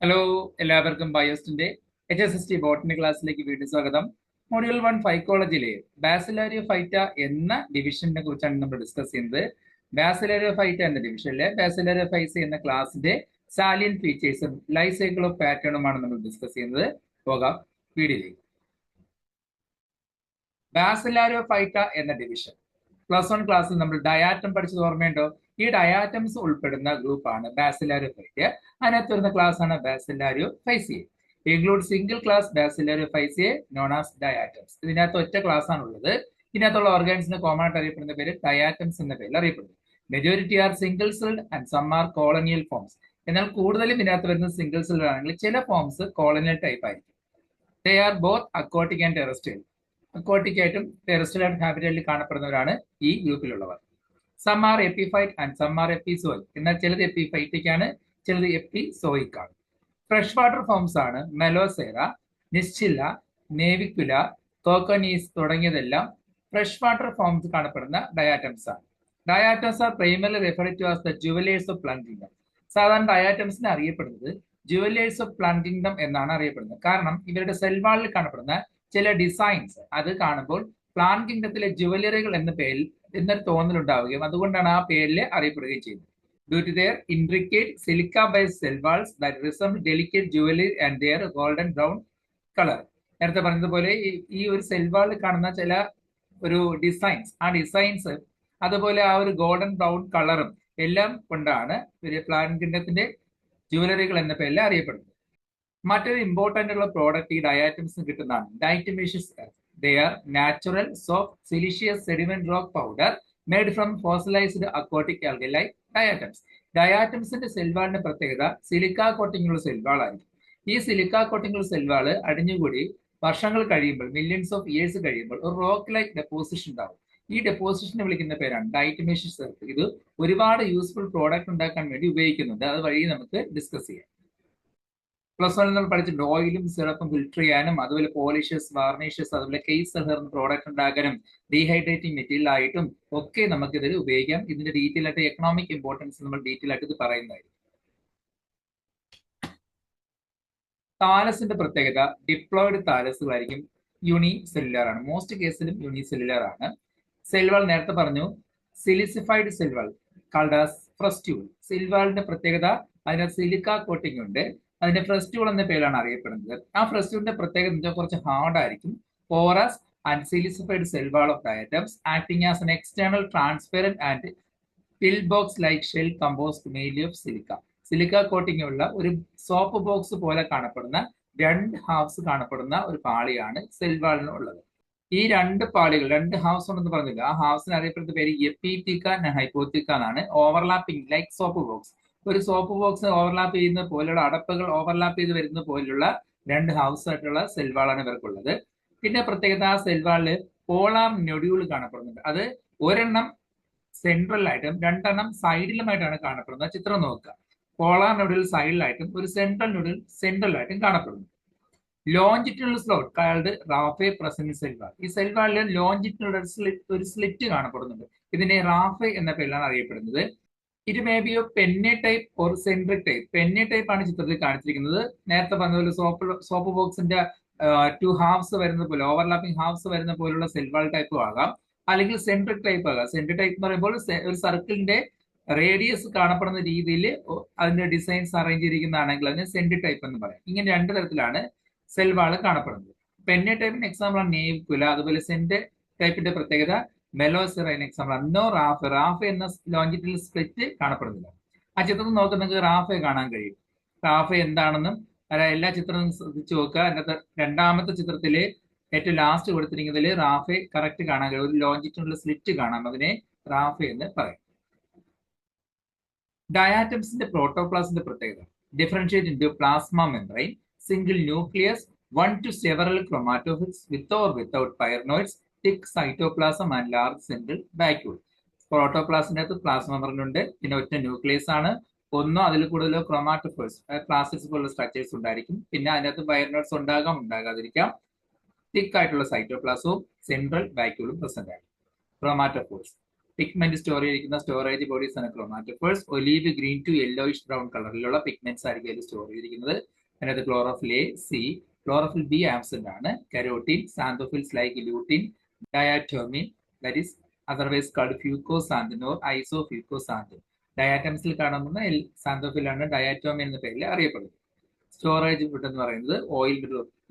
Hello, എല്ലാവർക്കും ബയോസ്റ്റിന്റെ HSST botany ക്ലാസ്സിലേക്ക് വീണ്ടും സ്വാഗതം. മൊഡ്യൂൾ 1 ഫൈക്കോളജിയിലെ ബാസിലാരിയോ ഫൈറ്റ എന്ന ഡിവിഷനെ കുറിച്ചാണ് നമ്മൾ ഡിസ്കസ് ചെയ്യുന്നത്. ബാസിലാരിയോ ഫൈറ്റ എന്ന ഡിവിഷനിലെ ബാസിലാരിയോ ഫൈസി എന്ന ക്ലാസിന്റെ സാലിയൻ ഫീച്ചേഴ്സും ലൈഫ് സൈക്കിൾ ഓഫ് പാറ്റേണുമാണ് നമ്മൾ ഡിസ്കസ് ചെയ്യുന്നത്. പോകാം വീഡിയോയിലേക്ക്. ബാസിലാരിയോ ഫൈറ്റ എന്ന ഡിവിഷൻ +1 ക്ലാസ്സിൽ നമ്മൾ ഡയാറ്റം പഠിച്ചത് ഓർമ്മയുണ്ടോ? ഈ ഡയാറ്റംസ് ഉൾപ്പെടുന്ന ഗ്രൂപ്പാണ് ബാസിലാരിയോ ഫൈറ്റ. അതിനകത്ത് വരുന്ന ക്ലാസ് ആണ് Bacillariophyceae. Include single class Bacillariophyceae known as diatoms. ഇതിനകത്ത് ഒറ്റ ക്ലാസ് ആണുള്ളത്. ഇതിനകത്തുള്ള ഓർഗാനിസിന് കോമൺ ആയിട്ട് അറിയപ്പെടുന്ന പേര് ഡയാറ്റംസ് എന്ന പേരിൽ അറിയപ്പെടുന്നു. Majority are single celled and some are colonial forms. എന്നാൽ കൂടുതലും ഇതിനകത്ത് വരുന്ന സിംഗിൾ സെൽഡ് ആണെങ്കിൽ ചില ഫോംസ് കോളനിയൽ ടൈപ്പ് ആയിരിക്കും. They are both aquatic and terrestrial. Aquatic ആയിട്ടും ടെറസ്ട്രിയൽ ആൻഡ് ഹാബിറ്റലിൽ കാണപ്പെടുന്നവരാണ് ഈ ഗ്രൂപ്പിലുള്ളവർ. Some are epiphyte and some are epizoic. എന്നാൽ ചിലത് എപ്പിഫൈറ്റിക് ആണ്, ചിലത് എപ്പിസോയിക് ആണ്. ഫ്രഷ് വാട്ടർ ഫോംസ് ആണ് മെലോസേറ, നിശ്ചില്ല, നേവിക്കുല, കോക്കനീസ് തുടങ്ങിയതെല്ലാം ഫ്രഷ് വാട്ടർ ഫോംസ് കാണപ്പെടുന്ന ഡയാറ്റംസ് ആണ്. Diatoms are primarily referred to as the jewellers of plant kingdom. സാധാരണ ഡയാറ്റംസിനെ അറിയപ്പെടുന്നത് ജുവലേഴ്സ് ഓഫ് പ്ലാന്റ് കിങ്ഡം എന്നാണ് അറിയപ്പെടുന്നത്. കാരണം ഇവരുടെ സെൽവാളിൽ കാണപ്പെടുന്ന ചില ഡിസൈൻസ് അത് കാണുമ്പോൾ പ്ലാന്റ് കിങ്ഡത്തിലെ ജുവലറികൾ എന്ന പേരിൽ എന്നൊരു തോന്നലുണ്ടാവുകയും അതുകൊണ്ടാണ് ആ പേരിൽ അറിയപ്പെടുകയും ചെയ്യുന്നത്. Due to their intricate silica-based cell walls that resemble delicate jewelry and their golden brown color. നേരത്തെ പറഞ്ഞതുപോലെ ഈ ഒരു സെൽ വാളിൽ കാണുന്ന ചില ഒരു ഡിസൈൻസ്, ആ ഡിസൈൻസ് അതുപോലെ ആ ഒരു ഗോൾഡൻ ബ്രൗൺ കളറും എല്ലാം കൊണ്ടാണ് പ്ലാന്റ് കിങ്ഡത്തിന്റെ ജുവലറികൾ എന്ന പേരിൽ അറിയപ്പെടുന്നത്. മറ്റൊരു ഇമ്പോർട്ടന്റ് ഉള്ള പ്രോഡക്റ്റ് ഈ ഡയാറ്റംസ് കിട്ടുന്നതാണ് ഡൈറ്റമേഷ്യസ് earth. They are natural, soft, siliceous sediment rock powder made from fossilized aquatic algae like diatoms. ഡയാറ്റംസിന്റെ സെൽവാളിന്റെ പ്രത്യേകത സിലിക്ക കോട്ടിംഗ് ഉള്ള സെൽവാളായിരിക്കും. ഈ സിലിക്ക കോട്ടിംഗ് ഉള്ള സെൽവാള് അടിഞ്ഞുകൂടി വർഷങ്ങൾ കഴിയുമ്പോൾ, മില്യൺസ് ഓഫ് ഇയേഴ്സ് കഴിയുമ്പോൾ ഒരു റോക്ക് ലൈക്ക് ഡെപ്പോസിഷൻ ഉണ്ടാവും. ഈ ഡെപ്പോസിഷനെ വിളിക്കുന്ന പേരാണ് ഡൈറ്റമേഷ്യസ് എർത്ത്. ഇത് ഒരുപാട് യൂസ്ഫുൾ പ്രോഡക്റ്റ് ഉണ്ടാക്കാൻ വേണ്ടി ഉപയോഗിക്കുന്നുണ്ട്. അത് വഴി നമുക്ക് ഡിസ്കസ് ചെയ്യാം. +1 നമ്മൾ പഠിച്ചിട്ടുണ്ട്. ഓയിലും സിറപ്പും ഫിൽറ്റർ ചെയ്യാനും അതുപോലെ പോളിഷസ്, വാർണിഷസ്, അതുപോലെ കേസ് ചേർന്ന് പ്രോഡക്റ്റ് ഉണ്ടാക്കാനും ഡീഹൈഡ്രേറ്റിംഗ് മെറ്റീരിയൽ ആയിട്ടും ഒക്കെ നമുക്ക് ഇതിൽ ഉപയോഗിക്കാം. ഇതിന്റെ ഡീറ്റെയിൽ ആയിട്ട് എക്കണോമിക് ഇമ്പോർട്ടൻസ് നമ്മൾ ഡീറ്റെയിൽ ആയിട്ട് ഇത് പറയുന്നതായിരിക്കും. താലസിന്റെ പ്രത്യേകത ഡിപ്ലോയിഡ് താലസുകളായിരിക്കും. യൂണി സെല്ലുലാർ ആണ്. മോസ്റ്റ് കേസിലും യൂണി സെല്ലുലാർ ആണ്. സെൽവാൾ നേരത്തെ പറഞ്ഞു സിലിസിഫൈഡ് സെൽവാൾ കാൾഡാസ് ഫ്രസ്റ്റ്യൂൾ. സെൽവാളിന്റെ പ്രത്യേകത അതിനകത്ത് സിലിക്ക കോട്ടിംഗ് ഉണ്ട്. അതിന്റെ ഫ്രസ്റ്റ്യൂൾ എന്ന പേരാണ് അറിയപ്പെടുന്നത്. ആ ഫ്രസ്റ്റ്യൂളിന്റെ പ്രത്യേകത കുറച്ച് ഹാർഡ് ആയിരിക്കും. Porous and silicified cell wall of diatoms acting as an external transparent and pill box like shell composed mainly of silica. Silica coating ഉള്ള ഒരു സോപ്പ് ബോക്സ് പോലെ കാണപ്പെടുന്ന രണ്ട് ഹാഫ്സ് കാണപ്പെടുന്ന ഒരു പാളിയാണ് സെൽ വാളിന് ഉള്ളത്. ഈ രണ്ട് പാളികൾ, രണ്ട് ഹാഫ്സ് ഉണ്ടെന്ന് പറഞ്ഞില്ല, ആ ഹാഫ്സിന് അറിയപ്പെടുന്ന പേര് എപ്പിത്തിക്ക ആൻഡ് ഹൈപ്പോത്തിക്ക എന്നാണ്. Overlapping like soap box. ഒരു സോപ്പ് ബോക്സ് ഓവർലാപ്പ് ചെയ്യുന്ന പോലുള്ള അടപ്പുകൾ ഓവർലാപ്പ് ചെയ്ത് വരുന്ന പോലുള്ള രണ്ട് ഹൗസ് ആയിട്ടുള്ള സെൽവാളാണ് ഇവർക്കുള്ളത്. പിന്നെ പ്രത്യേകത ആ സെൽവാളില് പോളാർ നൊഡ്യൂൾ കാണപ്പെടുന്നുണ്ട്. അത് ഒരെണ്ണം സെൻട്രലായിട്ടും രണ്ടെണ്ണം സൈഡിലുമായിട്ടാണ് കാണപ്പെടുന്നത്. ചിത്രം നോക്കുക. പോളാർ നൊഡ്യൂൾ സൈഡിലായിട്ടും ഒരു സെൻട്രൽ നൊഡ്യൂൾ സെൻട്രലായിട്ടും കാണപ്പെടുന്നു. Longitudinal slot called raphe present cell wall. ഈ സെൽവാളിൽ ലോഞ്ചിറ്റ്യൂണൽ ഒരു സ്ലിറ്റ് കാണപ്പെടുന്നുണ്ട്. ഇതിനെ റാഫെ എന്ന പേരിലാണ് അറിയപ്പെടുന്നത്. It may be pennate type or centric type. Pennate type ആണ് ചിത്രത്തിൽ കാണിച്ചിരിക്കുന്നത്. നേരത്തെ പറഞ്ഞതുപോലെ സോപ്പ് ബോക്സിന്റെ 2 ഹാഫ്സ് വരുന്ന പോലെ, ഓവർലാപ്പിംഗ് ഹാഫ്സ് വരുന്ന പോലുള്ള സെൽവാൾ ടൈപ്പും ആകാം, അല്ലെങ്കിൽ സെൻട്രിക് ടൈപ്പ് ആകാം. സെൻട്രിക് ടൈപ്പ് എന്ന് പറയുമ്പോൾ ഒരു സർക്കിളിന്റെ റേഡിയസ് കാണപ്പെടുന്ന രീതിയിൽ അതിന്റെ ഡിസൈൻസ് അറേഞ്ച് ചെയ്തിരിക്കുന്നതാണെങ്കിൽ അതിന് സെൻട്രിക് ടൈപ്പ് എന്ന് പറയാം. ഇങ്ങനെ രണ്ട് തരത്തിലാണ് സെൽവാള് കാണപ്പെടുന്നത്. പെന്നെ ടൈപ്പിന് എക്സാമ്പിൾ ആണ് നേവിക്കുല. അതുപോലെ സെന്റ് ടൈപ്പിന്റെ പ്രത്യേകത മെലോസെറ എക്സാമ്പിൾ ആണ്. നോ റാഫെ. റാഫെ എന്ന ലോഞ്ചിറ്റ്യൂണൽ സ്പ്ലിറ്റ് കാണപ്പെടുന്നില്ല. ആ ചിത്രത്തിൽ നോക്കുന്ന നിങ്ങൾക്ക് റാഫെ കാണാൻ കഴിയും. റാഫെ എന്താണെന്നും എല്ലാ ചിത്രവും ശ്രദ്ധിച്ചു നോക്കുക. അതിനകത്ത് രണ്ടാമത്തെ ചിത്രത്തില് ഏറ്റവും ലാസ്റ്റ് കൊടുത്തിരിക്കുന്നതിൽ റാഫെ കറക്റ്റ് കാണാൻ കഴിയും. ഒരു ലോഞ്ചിറ്റ്യൂണൽ സ്ലിറ്റ് കാണാം. അതിനെ റാഫെ എന്ന് പറയും. ഡയാറ്റംസിന്റെ പ്രോട്ടോപ്ലാസിന്റെ പ്രത്യേകത differentiate into plasma membrane, single nucleus, 1 to several chromatophores with or without pyronoids, thick cytoplasm and large central vacuole. പ്രോട്ടോപ്ലാസിന്റെ അകത്ത് പ്ലാസ്മ മെംബ്രെയിൻ ഉണ്ട്. പിന്നെ ഒറ്റ ന്യൂക്ലിയസ് ആണ്. ഒന്നോ അതിൽ കൂടുതലോ ക്രോമാറ്റോഫോഴ്സ് പ്ലാസ്റ്റിക്സ് പോലുള്ള സ്ട്രക്ചേഴ്സ് ഉണ്ടായിരിക്കും. പിന്നെ അതിനകത്ത് പൈറനോയിഡ്സ് ഉണ്ടാകാം, ഉണ്ടാകാതിരിക്കാം. തിക്ക് ആയിട്ടുള്ള സൈറ്റോപ്ലാസവും സെൻട്രൽ വാക്യൂളും പ്രസന്റ് ആയിരിക്കും. ക്രോമാറ്റോഫോഴ്സ് പിഗ്മെന്റ് സ്റ്റോർ ചെയ്തിരിക്കുന്ന സ്റ്റോറേജ് ബോഡീസ് ആണ് chromatophores. Olive green to yellowish brown കളറിലുള്ള പിഗ്മെന്റ്സ് ആയിരിക്കും അതിൽ സ്റ്റോർ ചെയ്തിരിക്കുന്നത്. അതിനകത്ത് chlorophyll a, c, chlorophyll b absent ആണ്. Carotene, xanthophylls like lutein, diatomin, that is otherwise called fucoxanthin or isofucoxanthin. ഡയാറ്റംസിൽ കാണുന്ന സാന്തോഫിലാണ് ഡയാറ്റോമിൻ എന്ന പേരിൽ അറിയപ്പെടുന്നത്. സ്റ്റോറേജ് ഫുഡ് എന്ന് പറയുന്നത് ഓയിൽ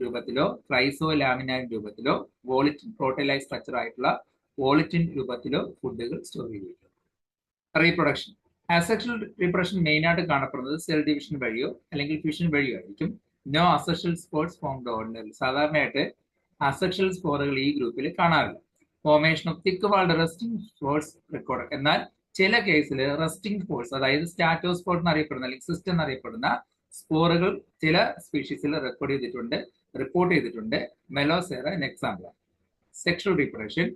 രൂപത്തിലോ ക്രൈസോ ലാമിനാർ രൂപത്തിലോ വോളിറ്റിൻ പ്രോട്ടീനൈസ് സ്ട്രക്ചർ ആയിട്ടുള്ള വോളിറ്റിൻ രൂപത്തിലോ ഫുഡുകൾ സ്റ്റോർ ചെയ്തിരിക്കും. റീപ്രൊഡക്ഷൻ, അസെക്ഷൽ റീപ്രൊഡക്ഷൻ മെയിൻ ആയിട്ട് കാണപ്പെടുന്നത് സെൽ ഡിവിഷൻ വഴിയോ അല്ലെങ്കിൽ ഫിഷൻ വഴിയോ ആയിരിക്കും. No asexual spores formed ordinary. സാധാരണയായിട്ട് അസെക്ഷൽ സ്പോറുകൾ ഈ ഗ്രൂപ്പിൽ കാണാറില്ല. Formation of thick walled resting spores record. എന്നാൽ ചില കേസിൽ റെസ്റ്റിംഗ് സ്പോർട്സ്, അതായത് സ്റ്റാറ്റോസ്പോർട്ട് എന്നറിയപ്പെടുന്ന അല്ലെങ്കിൽ സിസ്റ്റ് എന്നറിയപ്പെടുന്ന സ്പോറുകൾ ചില സ്പീഷീസിൽ റിപ്പോർട്ട് ചെയ്തിട്ടുണ്ട്. Melosira example. Sexual reproduction,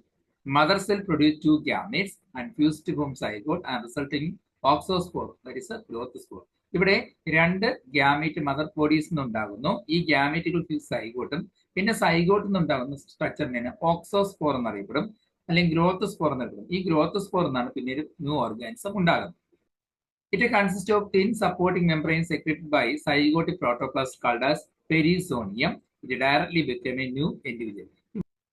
mother cell produce 2 gametes and fuse to form zygote and resulting oxospore, that is a growth spore. ഇവിടെ 2 ഗ്യാമീറ്റ് മദർ ബോഡീസ് നിന്നുണ്ടാകുന്നു. ഈ ഗ്യാമീറ്റുകൾ ഫ്യൂസ് സൈഗോട്ടും പിന്നെ സൈഗോട്ടിൽ നിന്നുണ്ടാകുന്ന സ്ട്രക്ചറിനെ ഓക്സോസ്പോർ എന്നറിയപ്പെടും അല്ലെങ്കിൽ ഗ്രോത്ത് സ്പോർ എന്നറിയപ്പെടും. ഈ ഗ്രോത്ത് സ്പോർ എന്നാണ് പിന്നീട് ന്യൂ ഓർഗാനിസം ഉണ്ടാകുന്നത്. It consists of thin supporting membranes secreted by zygotic protoplasm called as perisonium. It directly became a new individual.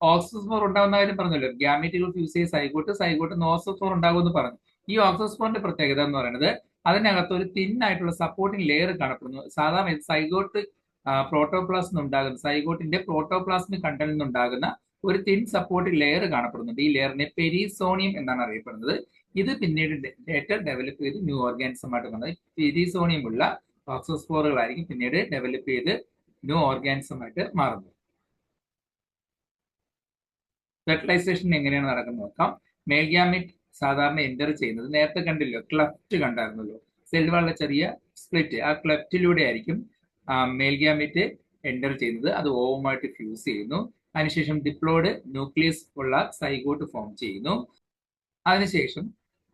ഓക്സോസ്പോർ ഉണ്ടാകുന്ന കാര്യം പറഞ്ഞല്ലോ. ഗ്യാമീറ്റുകൾ ഫ്യൂസ് ചെയ്ത് സൈഗോട്ട് ഓക്സോസ്പോർ ഉണ്ടാകുമെന്ന് പറഞ്ഞു. ഈ ഓക്സോസ്പോറിന്റെ പ്രത്യേകത എന്ന് പറയുന്നത് അതിനകത്ത് ഒരു തിൻ ആയിട്ടുള്ള സപ്പോർട്ടിംഗ് ലെയർ കാണപ്പെടുന്നു. സാധാരണ സൈഗോട്ട് പ്രോട്ടോപ്ലാസ്മിൽ ഉണ്ടാകുന്ന സൈഗോട്ടിന്റെ പ്രോട്ടോപ്ലാസ്മിക് കണ്ടന്റിൽ നിന്നുണ്ടാകുന്ന ഒരു തിൻ സപ്പോർട്ടിംഗ് ലെയർ കാണപ്പെടുന്നുണ്ട്. ഈ ലെയറിനെ പെരിസോണിയം എന്നാണ് അറിയപ്പെടുന്നത്. ഇത് പിന്നീട് ഡെവലപ്പ് ചെയ്ത് ന്യൂ ഓർഗാനിസം ആയിട്ട് വന്നത്. പെരിസോണിയം ഉള്ള ഓക്സോസ്പോറുകളായിരിക്കും പിന്നീട് ഡെവലപ്പ് ചെയ്ത് ന്യൂ ഓർഗാനിസം ആയിട്ട് മാറുന്നത്. ഫെർട്ടിലൈസേഷൻ എങ്ങനെയാണ് നടക്കുന്നത് നോക്കാം. മെയിൽ ഗ്യാമീറ്റ് സാധാരണ എൻ്റർ ചെയ്യുന്നത് നേരത്തെ കണ്ടില്ലോ, ക്ലെഫ്റ്റ് കണ്ടായിരുന്നല്ലോ, സെൽ വളരെ ചെറിയ സ്പ്ലിറ്റ്, ആ ക്ലെഫ്റ്റിലൂടെ ആയിരിക്കും മെയിൽ ഗ്യാമീറ്റ് എൻ്റർ ചെയ്യുന്നത്. അത് ഓവുമായിട്ട് ഫ്യൂസ് ചെയ്യുന്നു. അതിനുശേഷം ഡിപ്ലോയിഡ് ന്യൂക്ലിയസ് ഉള്ള സൈഗോട്ട് ഫോം ചെയ്യുന്നു. അതിനുശേഷം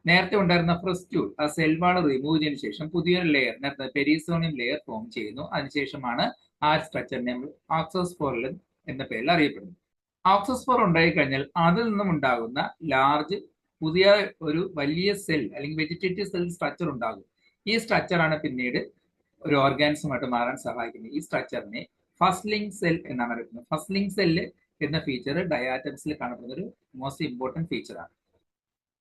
നേരത്തെ ഉണ്ടായിരുന്ന ഫ്രസ്റ്റ്യൂൾ, ആ സെൽ വാൾ റിമൂവ് ചെയ്തതിനു ശേഷം പുതിയൊരു ലെയർ, നേരത്തെ പെരിസോണിയം ലെയർ ഫോം ചെയ്യുന്നു. അതിനുശേഷമാണ് ആ സ്ട്രക്ചറിനെ നമ്മൾ ഓക്സോസ്പോറൽ എന്ന പേരിൽ അറിയപ്പെടുന്നത്. ഓക്സോസ്പോർ ഉണ്ടായി കഴിഞ്ഞാൽ അതിൽ നിന്നും ഉണ്ടാകുന്ന ലാർജ് പുതിയ ഒരു വലിയ സെൽ അല്ലെങ്കിൽ വെജിറ്റേറ്റീവ് സെൽ സ്ട്രക്ചർ ഉണ്ടാകും. ഈ സ്ട്രക്ചറാണ് പിന്നീട് ഒരു ഓർഗാനിസമായിട്ട് മാറാൻ സഹായിക്കുന്നത്. ഈ സ്ട്രക്ചറിനെ ഫസ്ലിംഗ് സെൽ എന്നാണ് അറിയപ്പെടുന്നത്. ഫസ്ലിംഗ് സെല്ല് എന്ന ഫീച്ചർ ഡയാറ്റംസിൽ കാണപ്പെടുന്ന ഒരു മോസ്റ്റ് ഇമ്പോർട്ടൻറ്റ് ഫീച്ചറാണ്.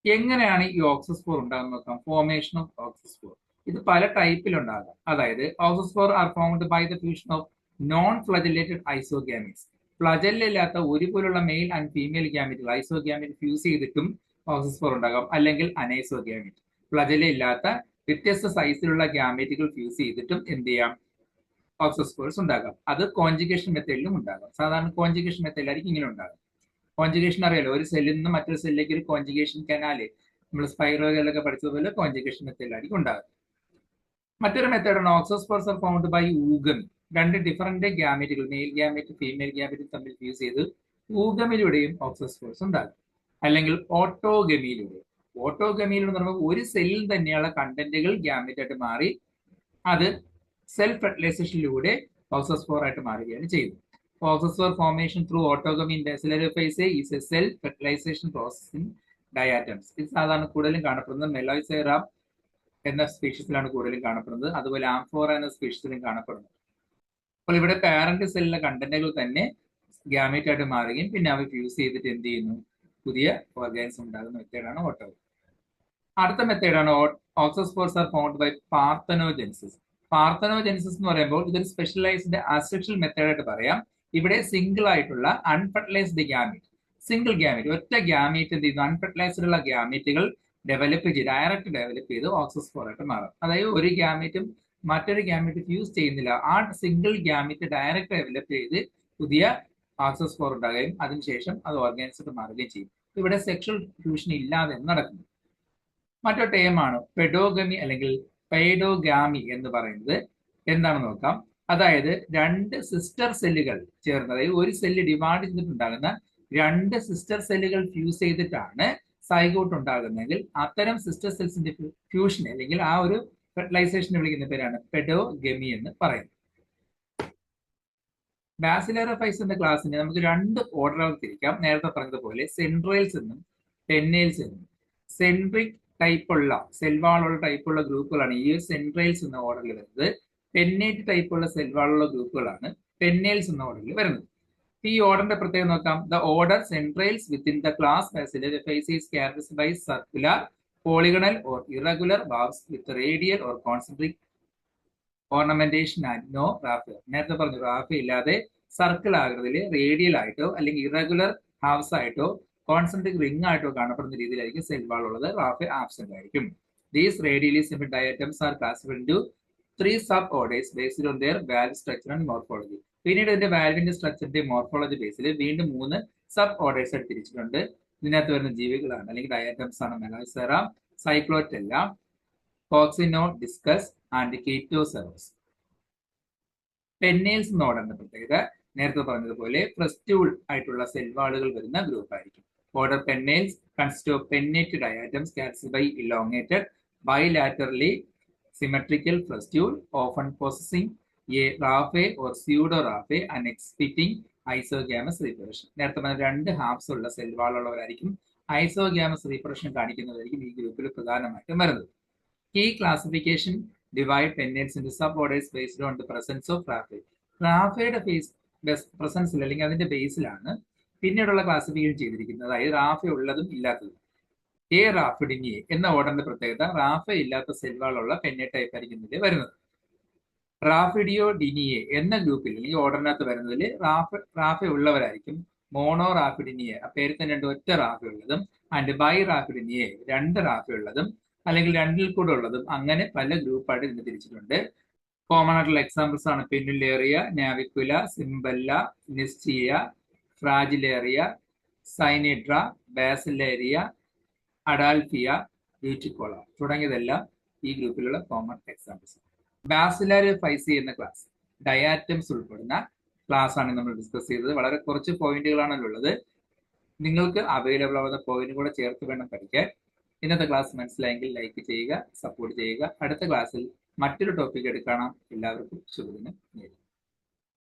എങ്ങനെയാണ് ഈ ഓക്സോസ്പോർ ഉണ്ടാകുന്നത് നോക്കാം. ഫോർമേഷൻ ഓഫ് ഓക്സോസ്പോർ ഇത് പല ടൈപ്പിലുണ്ടാകാം. അതായത് auxospore are formed by the fusion of non flagellated isogametes. ഫ്ലജല്ലില്ലാത്ത ഒരുപോലുള്ള മെയിൽ ആൻഡ് ഫീമെയിൽ ഗ്യാമീറ്റുകൾ ഐസോഗ്യാമീറ്റ് ഫ്യൂസ് ചെയ്തിട്ടും ഓക്സോസ്പോർ ഉണ്ടാകാം. അല്ലെങ്കിൽ അനൈസോഗ്യാമീറ്റ്, ഫ്ലജല്ല ഇല്ലാത്ത വ്യത്യസ്ത സൈസിലുള്ള ഗ്യാമീറ്റുകൾ ഫ്യൂസ് ചെയ്തിട്ടും എന്ത് ചെയ്യാം, ഓക്സോസ്പോർസ് ഉണ്ടാകാം. അത് കോൺജുഗേഷൻ മെത്തേഡിലും ഉണ്ടാകാം. സാധാരണ കോൺജുഗേഷൻ മെത്തേഡിലായിരിക്കും ഇങ്ങനെ ഉണ്ടാകും. കോൺജുഗേഷൻ അറിയാലോ, ഒരു സെല്ലിൽ നിന്ന് മറ്റൊരു സെല്ലിലേക്ക് ഒരു കോൺജുഗേഷൻ കനാല്, നമ്മൾ സ്പൈറോകളിലൊക്കെ പഠിച്ചതുപോലെ കോൺജുഗേഷൻ മെത്തേഡിലായിരിക്കും ഉണ്ടാകും. മറ്റൊരു മെത്തേഡാണ് auxospores are found by oogamy. 2 different ഗ്യാമീറ്റുകൾ, മെയിൽ ഗ്യാമീറ്റ് ഫീമെയിൽ ഗ്യാമീറ്റ് തമ്മിൽ ഫ്യൂസ് ചെയ്ത് ഊഗമിലൂടെയും ഓക്സോസ്പോർസ് ഉണ്ടാകും. അല്ലെങ്കിൽ ഓട്ടോഗമിയിലൂടെ. ഓട്ടോഗമിയിലൂടെ പറയുമ്പോൾ ഒരു സെല്ലിൽ തന്നെയുള്ള കണ്ടന്റുകൾ ഗ്യാമീറ്റായിട്ട് മാറി അത് സെൽഫ് ഫെർട്ടിലൈസേഷനിലൂടെ ഓക്സോസ്പോർ ആയിട്ട് മാറുകയാണ് ചെയ്യുന്നത്. Auxospore formation through autogamy in Bacillariophyceae is a self fertilization process in diatoms. ഇത് സാധാരണ കൂടുതലും കാണപ്പെടുന്നത് മെലോസെറ എന്ന സ്പീഷീസിലാണ് കൂടുതലും കാണപ്പെടുന്നത്. അതുപോലെ ആംഫോറ എന്ന സ്പീഷീസിലും കാണപ്പെടുന്നത്. അപ്പോൾ ഇവിടെ പാരന്റ് സെല്ലിലെ കണ്ടന്റുകൾ തന്നെ ഗ്യാമീറ്റ് ആയിട്ട് മാറുകയും പിന്നെ അവ ഫ്യൂസ് ചെയ്തിട്ട് എന്ത് ചെയ്യുന്നു, പുതിയ ഓർഗാനിസം ഉണ്ടാകുന്ന മെത്തേഡാണ് ഓട്ടോഗമി. അടുത്ത മെത്തേഡാണ് ഓക്സോസ്പോർസ് ആർ ഫൗണ്ട് ബൈ പാർത്തനോജെനിസിസ്. പാർത്തനോജെനിസിസ് എന്ന് പറയുമ്പോൾ ഇതൊരു സ്പെഷ്യലൈസ്ഡ് അസെക്ഷൽ മെത്തേഡായിട്ട് പറയാം. ഇവിടെ സിംഗിൾ ആയിട്ടുള്ള അൺഫെർട്ടിലൈസ്ഡ് ഗ്യാമീറ്റ്, സിംഗിൾ ഗ്യാമീറ്റ്, ഒറ്റ ഗ്യാമീറ്റ് എന്ത് ചെയ്യുന്നു, അൺഫെർട്ടിലൈസ്ഡ് ഉള്ള ഗ്യാമീറ്റുകൾ ഡയറക്റ്റ് ഡെവലപ്പ് ചെയ്ത് ഓക്സോസ്പോർ ആയിട്ട് മാറും. അതായത് ഒരു ഗ്യാമീറ്റും മറ്റൊരു ഗ്യാമീറ്റ് ഫ്യൂസ് ചെയ്യുന്നില്ല, ആ സിംഗിൾ ഗ്യാമീറ്റ് ഡയറക്റ്റ് ഡെവലപ്പ് ചെയ്ത് പുതിയ ഓക്സോസ്പോർ ഉണ്ടാകുകയും അതിനുശേഷം അത് ഓർഗാനിസമായിട്ട് മാറുകയും ചെയ്യും. ഇവിടെ സെക്ഷൽ ഫ്യൂഷൻ ഇല്ലാതെ നടക്കുന്നു. മറ്റൊരു ടേമാണ് പെഡോഗമി അല്ലെങ്കിൽ പെയ്ഡോഗാമി എന്ന് പറയുന്നത്. എന്താണെന്ന് നോക്കാം. അതായത് 2 സിസ്റ്റർ സെല്ലുകൾ ചേർന്ന്, അതായത് ഒരു സെല്ല് ഡിവൈഡ് ചെയ്തിട്ടുണ്ടാകുന്ന 2 സിസ്റ്റർ സെല്ലുകൾ ഫ്യൂസ് ചെയ്തിട്ടാണ് സൈഗോട്ട് ഉണ്ടാകുന്നതെങ്കിൽ അത്തരം സിസ്റ്റർ സെൽസിന്റെ ഫ്യൂഷൻ അല്ലെങ്കിൽ ആ ഒരു ഫെർട്ടിലൈസേഷൻ വിളിക്കുന്ന പേരാണ് പെഡോഗമി എന്ന് പറയുന്നത്. ബാസിലറി ഫൈസ് എന്ന ക്ലാസ്സിനെ നമുക്ക് 2 ഓർഡറുകൾ തിരിക്കാം. നേരത്തെ പറഞ്ഞതുപോലെ സെൻട്രൈൽസ് എന്നും ടെന്നൈൽസ് എന്നും. സെൻട്രിക് ടൈപ്പുള്ള സെൽവാളുള്ള ടൈപ്പുള്ള ഗ്രൂപ്പുകളാണ് ഈ സെൻട്രൈൽസ് എന്ന ഓർഡറിൽ വരുന്നത്. പെന്നേറ്റ് ടൈപ്പുള്ള സെൽവാളുള്ള ഗ്രൂപ്പുകളാണ് പെന്നേൽസ് എന്ന ഓർഡറിൽ വരുന്നത്. ഈ ഓർഡറിന്റെ പ്രത്യേകം നോക്കാം. The order Centrales within the class Bacillariophyceae is characterized by circular, polygonal or irregular valves with radial or concentric ornamentation and no raphe. നേരത്തെ പറഞ്ഞു റാഫ് ഇല്ലാതെ സർക്കിൾ ആകൃതിയിൽ റേഡിയൽ ആയിട്ടോ അല്ലെങ്കിൽ ഇറഗുലർ ഹാവ്സ് ആയിട്ടോ കോൺസെൻട്രിക് റിംഗ് ആയിട്ടോ കാണപ്പെടുന്ന രീതിയിലായിരിക്കും സെൽ വാൾ ഉള്ളത്. റാഫ് ആബ്സെന്റ് ആയിരിക്കും. These radially similar diatoms are classified into 3 suborders based on their valve structure and morphology. പിന്നീട് ഇതിന്റെ വാൽവിന്റെ സ്ട്രക്ചറിന്റെ മോർഫോളജി ബേസിൽ വീണ്ടും 3 സബ് ഓർഡേഴ്സ് തിരിച്ചിട്ടുണ്ട്. ഇതിനകത്ത് വരുന്ന ജീവികളാണ് അല്ലെങ്കിൽ ഡയറ്റംസ് ആണ് മെലാസെറ, സൈക്ലോറ്റെല്ല, കോക്സിനോ ഡിസ്കസ് ആൻഡ് കീറ്റോസെറോസ്. പെന്നേൽസ് എന്ന ഓർഡറിന്റെ പ്രത്യേകത നേരത്തെ പറഞ്ഞതുപോലെ ഫ്രസ്റ്റ്യൂൾ ആയിട്ടുള്ള സെൽവാളുകൾ വരുന്ന ഗ്രൂപ്പ് ആയിരിക്കും. Order Pennales consist of pennate diatoms characterized by elongated bilaterally symmetrical frustule often possessing a raphe or pseudo raphe and exhibiting isogamous reproduction. നേരത്തെ പറഞ്ഞ 2 ഹാഫ്സ് ഉള്ള സെൽ വാളുള്ളവരായിരിക്കും ഐസോഗ്യാമസ് റീപ്രൊഡക്ഷൻ കാണിക്കുന്നതായിരിക്കും ഈ ഗ്രൂപ്പിൽ പ്രധാനമായിട്ടും വരുന്നത്. ഈ classification divide pennates into suborders based on the presence of raphe. റാഫയുടെ പ്രസൻസിൽ അല്ലെങ്കിൽ അതിന്റെ ബേസിലാണ് പിന്നീടുള്ള ക്ലാസിഫിക്കേഷൻ ചെയ്തിരിക്കുന്നത്. അതായത് റാഫ ഉള്ളതും ഇല്ലാത്തതും. എ റാഫിഡിനിയെ എന്ന ഓർഡറിന്റെ പ്രത്യേകത റാഫ ഇല്ലാത്ത സെൽവാളുള്ള പെന്നെ ടൈപ്പ് ആയിരിക്കും ഇതിൽ വരുന്നത്. റാഫിഡിയോ ഡിനിയെ എന്ന ഗ്രൂപ്പിൽ അല്ലെങ്കിൽ ഓർഡറിനകത്ത് വരുന്നതിൽ റാഫ ഉള്ളവരായിരിക്കും മോണോ റാഫിഡിനിയെ, ആ പേര് തന്നെ 2 ഒറ്റ റാഫ ഉള്ളതും, ആൻഡ് ബൈ റാഫിഡിനിയെ 2 റാഫ ഉള്ളതും അല്ലെങ്കിൽ 2ൽ കൂടെ ഉള്ളതും, അങ്ങനെ പല ഗ്രൂപ്പായിട്ട് ഇതിന് തിരിച്ചിട്ടുണ്ട്. കോമൺ ആയിട്ടുള്ള എക്സാമ്പിൾസ് ആണ് പെന്നുലേറിയ, നാവിക്കുല, സിംബല്ല, നിസ്റ്റിയ, ഫ്രാജിലേറിയ, സൈനിഡ്ര, ബാസിലേറിയ, അഡാൽഫിയ, ബ്യൂട്ടിക്കോള തുടങ്ങിയതെല്ലാം ഈ ഗ്രൂപ്പിലുള്ള കോമൺ എക്സാമ്പിൾസ്. ബാസിലറി ഫൈസി എന്ന ക്ലാസ് ഡയാറ്റംസ് ഉൾപ്പെടുന്ന ക്ലാസ് ആണ് നമ്മൾ ഡിസ്കസ് ചെയ്തത്. വളരെ കുറച്ച് പോയിന്റുകളാണല്ലോ ഉള്ളത്. നിങ്ങൾക്ക് അവൈലബിൾ ആവുന്ന പോയിന്റ് കൂടെ ചേർത്ത് വേണം പഠിക്കാൻ. ഇന്നത്തെ ക്ലാസ് മനസ്സിലായെങ്കിൽ ലൈക്ക് ചെയ്യുക, സപ്പോർട്ട് ചെയ്യുക. അടുത്ത ക്ലാസ്സിൽ മറ്റൊരു ടോപ്പിക് എടുക്കണം. എല്ലാവർക്കും ശുഭദിനം നേരുന്നു.